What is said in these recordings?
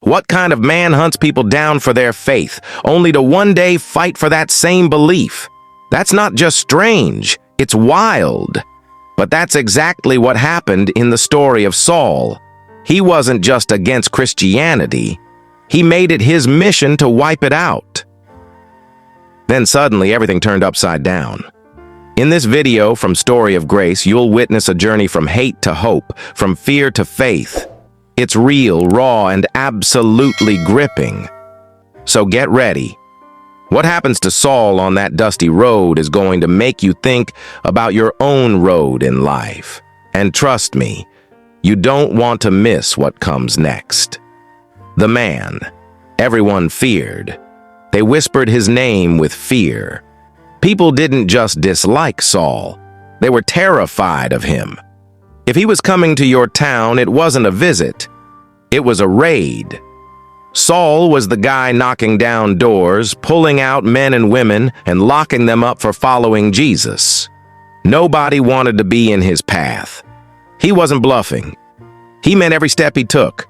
What kind of man hunts people down for their faith, only to one day fight for that same belief? That's not just strange, it's wild. But that's exactly what happened in the story of Saul. He wasn't just against Christianity, he made it his mission to wipe it out. Then suddenly everything turned upside down. In this video from Story of Grace, you'll witness a journey from hate to hope, from fear to faith. It's real, raw, and absolutely gripping. So get ready. What happens to Saul on that dusty road is going to make you think about your own road in life. And trust me, you don't want to miss what comes next. The man everyone feared. They whispered his name with fear. People didn't just dislike Saul, they were terrified of him. If he was coming to your town, it wasn't a visit, it was a raid. Saul was the guy knocking down doors, pulling out men and women, and locking them up for following Jesus. Nobody wanted to be in his path. He wasn't bluffing. He meant every step he took.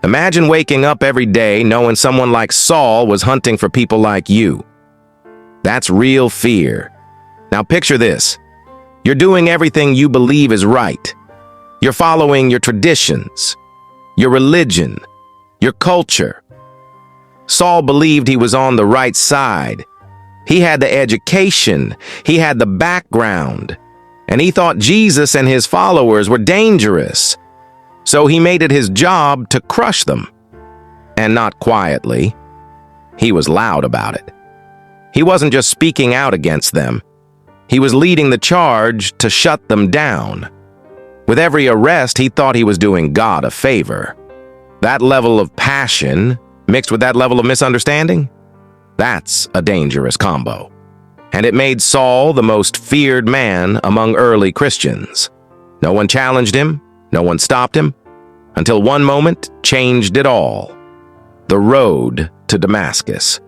Imagine waking up every day knowing someone like Saul was hunting for people like you. That's real fear. Now picture this. You're doing everything you believe is right. You're following your traditions, your religion, your culture. Saul believed he was on the right side. He had the education, he had the background, and he thought Jesus and his followers were dangerous. So he made it his job to crush them. And not quietly. He was loud about it. He wasn't just speaking out against them. He was leading the charge to shut them down. With every arrest, he thought he was doing God a favor. That level of passion, mixed with that level of misunderstanding, that's a dangerous combo. And it made Saul the most feared man among early Christians. No one challenged him, no one stopped him, until one moment changed it all. The road to Damascus.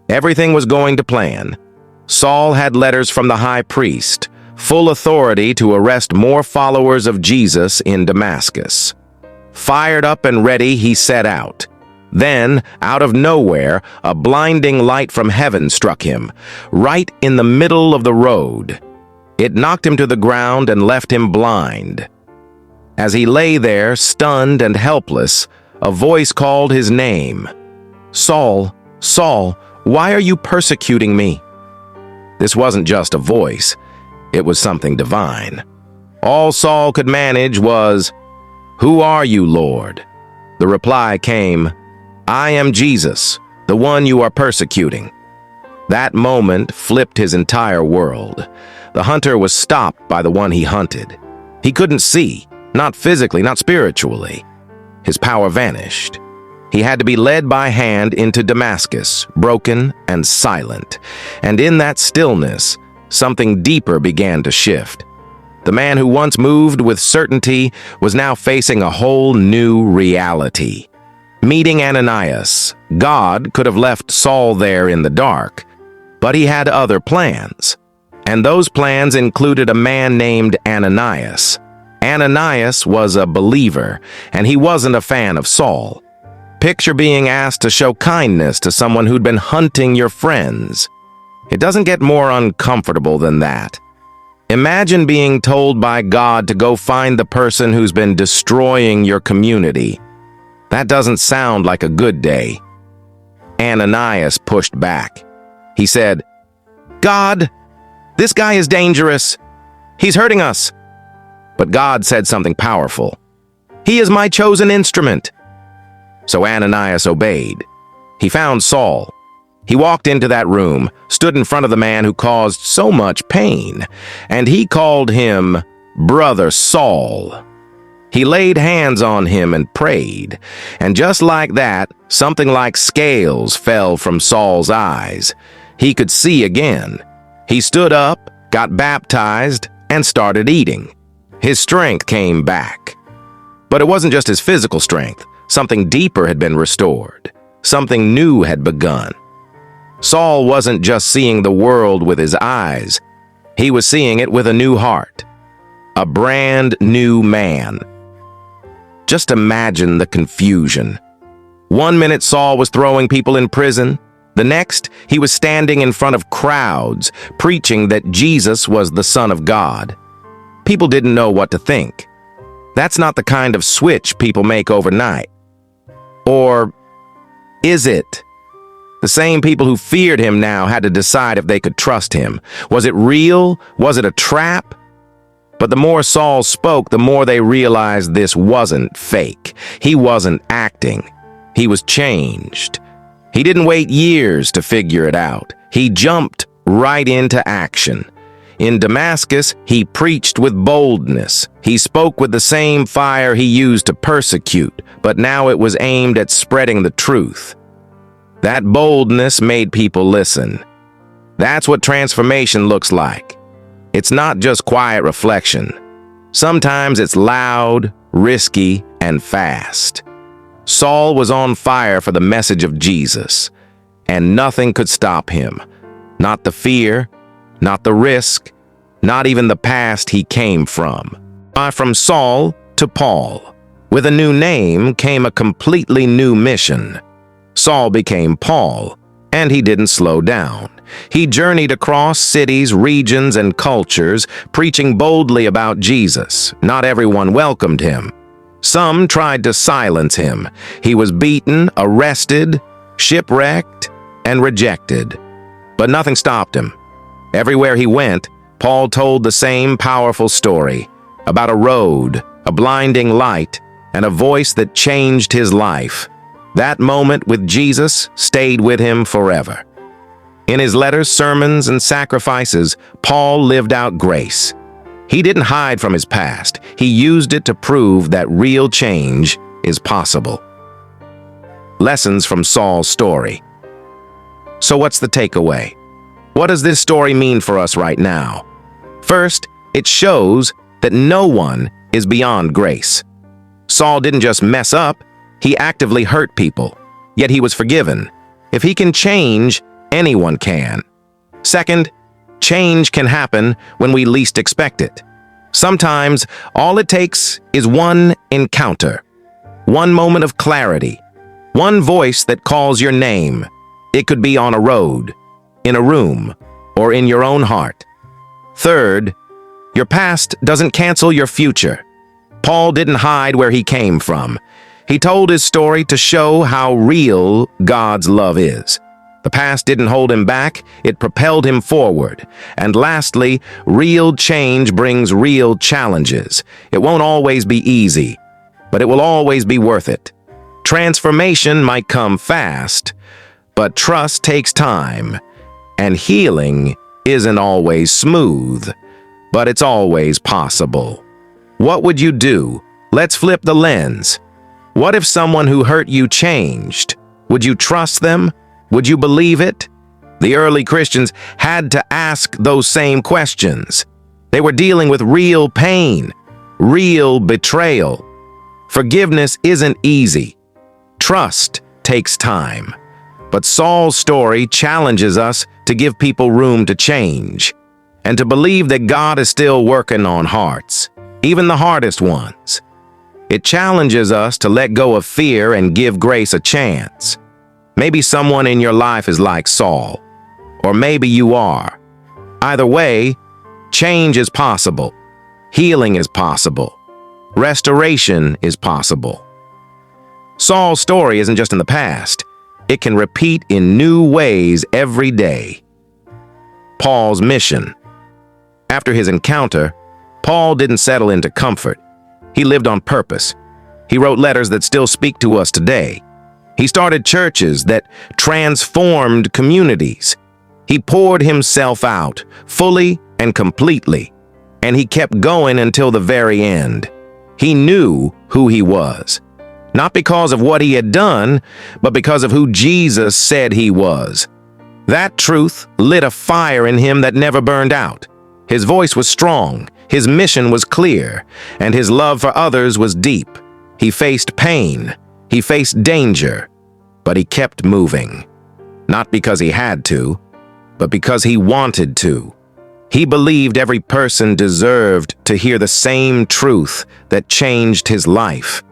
Everything was going to plan. Saul had letters from the high priest, full authority to arrest more followers of Jesus in Damascus. Fired up and ready, he set out. Then, out of nowhere, a blinding light from heaven struck him, right in the middle of the road. It knocked him to the ground and left him blind. As he lay there, stunned and helpless, a voice called his name. "Saul, Saul, why are you persecuting me?" This wasn't just a voice, it was something divine. All Saul could manage was, "Who are you, Lord?" The reply came, "I am Jesus, the one you are persecuting." That moment flipped his entire world. The hunter was stopped by the one he hunted. He couldn't see, not physically, not spiritually. His power vanished. He had to be led by hand into Damascus, broken and silent. And in that stillness, something deeper began to shift. The man who once moved with certainty was now facing a whole new reality. Meeting Ananias, God could have left Saul there in the dark, but he had other plans. And those plans included a man named Ananias. Ananias was a believer, and he wasn't a fan of Saul. Picture being asked to show kindness to someone who'd been hunting your friends. It doesn't get more uncomfortable than that. Imagine being told by God to go find the person who's been destroying your community. That doesn't sound like a good day. Ananias pushed back. He said, "God, this guy is dangerous. He's hurting us." But God said something powerful. "He is my chosen instrument." So Ananias obeyed. He found Saul. He walked into that room, stood in front of the man who caused so much pain, and he called him Brother Saul. He laid hands on him and prayed, and just like that, something like scales fell from Saul's eyes. He could see again. He stood up, got baptized, and started eating. His strength came back. But it wasn't just his physical strength. Something deeper had been restored. Something new had begun. Saul wasn't just seeing the world with his eyes. He was seeing it with a new heart. A brand new man. Just imagine the confusion. One minute Saul was throwing people in prison. The next, he was standing in front of crowds, preaching that Jesus was the Son of God. People didn't know what to think. That's not the kind of switch people make overnight. Or is it? The same people who feared him now had to decide if they could trust him. Was it real? Was it a trap? But the more Saul spoke, the more they realized this wasn't fake. He wasn't acting. He was changed. He didn't wait years to figure it out. He jumped right into action. In Damascus, he preached with boldness. He spoke with the same fire he used to persecute, but now it was aimed at spreading the truth. That boldness made people listen. That's what transformation looks like. It's not just quiet reflection. Sometimes it's loud, risky, and fast. Saul was on fire for the message of Jesus, and nothing could stop him. Not the fear, not the risk, not even the past he came from. From Saul to Paul. With a new name came a completely new mission. Saul became Paul, and he didn't slow down. He journeyed across cities, regions, and cultures, preaching boldly about Jesus. Not everyone welcomed him. Some tried to silence him. He was beaten, arrested, shipwrecked, and rejected. But nothing stopped him. Everywhere he went, Paul told the same powerful story about a road, a blinding light, and a voice that changed his life. That moment with Jesus stayed with him forever. In his letters, sermons, and sacrifices, Paul lived out grace. He didn't hide from his past. He used it to prove that real change is possible. Lessons from Saul's story. So what's the takeaway? What does this story mean for us right now? First, it shows that no one is beyond grace. Saul didn't just mess up, he actively hurt people, yet he was forgiven. If he can change, anyone can. Second, change can happen when we least expect it. Sometimes, all it takes is one encounter, one moment of clarity, one voice that calls your name. It could be on a road, in a room, or in your own heart. Third, your past doesn't cancel your future. Paul didn't hide where he came from. He told his story to show how real God's love is. The past didn't hold him back, it propelled him forward. And lastly, real change brings real challenges. It won't always be easy, but it will always be worth it. Transformation might come fast, but trust takes time, and healing isn't always smooth, but it's always possible. What would you do? Let's flip the lens. What if someone who hurt you changed? Would you trust them? Would you believe it? The early Christians had to ask those same questions. They were dealing with real pain, real betrayal. Forgiveness isn't easy. Trust takes time. But Saul's story challenges us to give people room to change and to believe that God is still working on hearts, even the hardest ones. It challenges us to let go of fear and give grace a chance. Maybe someone in your life is like Saul, or maybe you are. Either way, change is possible. Healing is possible. Restoration is possible. Saul's story isn't just in the past. It can repeat in new ways every day. Paul's mission. After his encounter, Paul didn't settle into comfort. He lived on purpose. He wrote letters that still speak to us today. He started churches that transformed communities. He poured himself out, fully and completely, and he kept going until the very end. He knew who he was, not because of what he had done, but because of who Jesus said he was. That truth lit a fire in him that never burned out. His voice was strong, his mission was clear, and his love for others was deep. He faced pain, he faced danger, but he kept moving. Not because he had to, but because he wanted to. He believed every person deserved to hear the same truth that changed his life.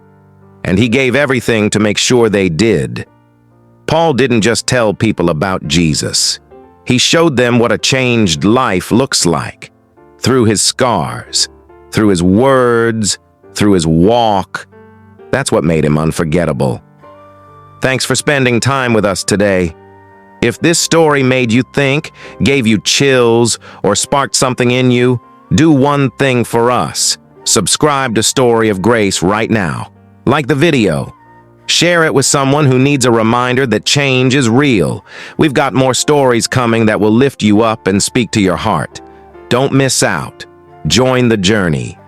and he gave everything to make sure they did. Paul didn't just tell people about Jesus. He showed them what a changed life looks like, through his scars, through his words, through his walk. That's what made him unforgettable. Thanks for spending time with us today. If this story made you think, gave you chills, or sparked something in you, do one thing for us. Subscribe to Story of Grace right now. Like the video. Share it with someone who needs a reminder that change is real. We've got more stories coming that will lift you up and speak to your heart. Don't miss out. Join the journey.